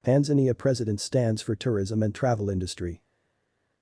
Tanzania President stands for tourism and travel industry.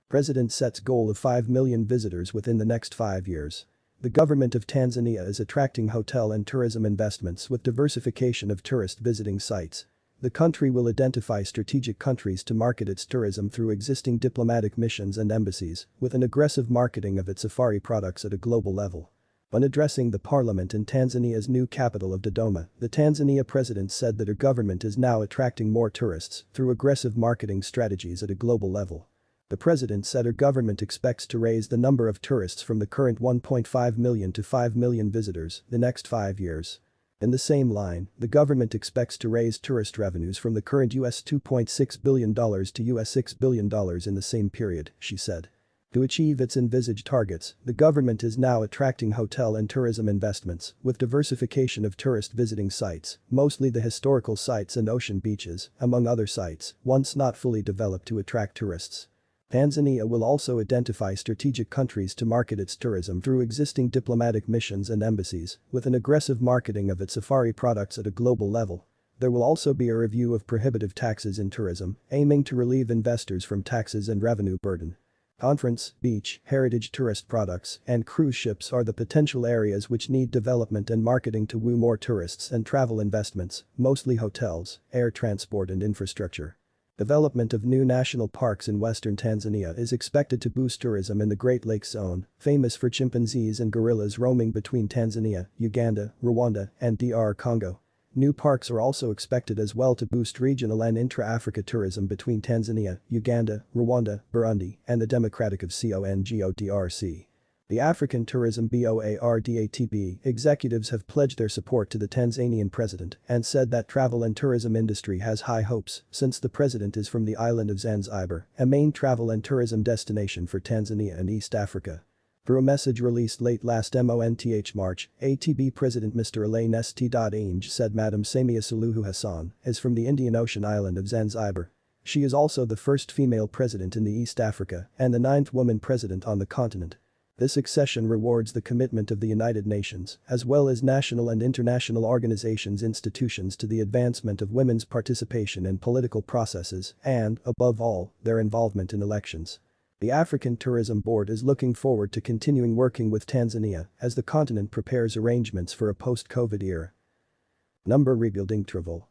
President sets goal of 5 million visitors within the next 5 years. The government of Tanzania is attracting hotel and tourism investments with diversification of tourist visiting sites. The country will identify strategic countries to market its tourism through existing diplomatic missions and embassies, with an aggressive marketing of its safari products at a global level. When addressing the parliament in Tanzania's new capital of Dodoma, the Tanzania president said that her government is now attracting more tourists through aggressive marketing strategies at a global level. The president said her government expects to raise the number of tourists from the current 1.5 million to 5 million visitors the next 5 years. In the same line, the government expects to raise tourist revenues from the current $2.6 billion to $6 billion in the same period, she said. To achieve its envisaged targets, the government is now attracting hotel and tourism investments with diversification of tourist visiting sites, mostly the historical sites and ocean beaches, among other sites, once not fully developed to attract tourists. Tanzania will also identify strategic countries to market its tourism through existing diplomatic missions and embassies, with an aggressive marketing of its safari products at a global level. There will also be a review of prohibitive taxes in tourism, aiming to relieve investors from taxes and revenue burden. Conference, beach, heritage tourist products, and cruise ships are the potential areas which need development and marketing to woo more tourists and travel investments, mostly hotels, air transport and infrastructure. Development of new national parks in western Tanzania is expected to boost tourism in the Great Lakes Zone, famous for chimpanzees and gorillas roaming between Tanzania, Uganda, Rwanda, and DR Congo. New parks are also expected as well to boost regional and intra-Africa tourism between Tanzania, Uganda, Rwanda, Burundi, and the Democratic of Congo DRC. The African Tourism Board executives have pledged their support to the Tanzanian president and said that travel and tourism industry has high hopes since the president is from the island of Zanzibar, a main travel and tourism destination for Tanzania and East Africa. Through a message released late last March, ATB President Mr. Elaine St. Ainge said Madam Samia Suluhu Hassan is from the Indian Ocean island of Zanzibar. She is also the first female president in the East Africa and the 9th woman president on the continent. This accession rewards the commitment of the United Nations, as well as national and international organizations institutions to the advancement of women's participation in political processes and, above all, their involvement in elections. The African Tourism Board is looking forward to continuing working with Tanzania as the continent prepares arrangements for a post-COVID era. Number rebuilding travel.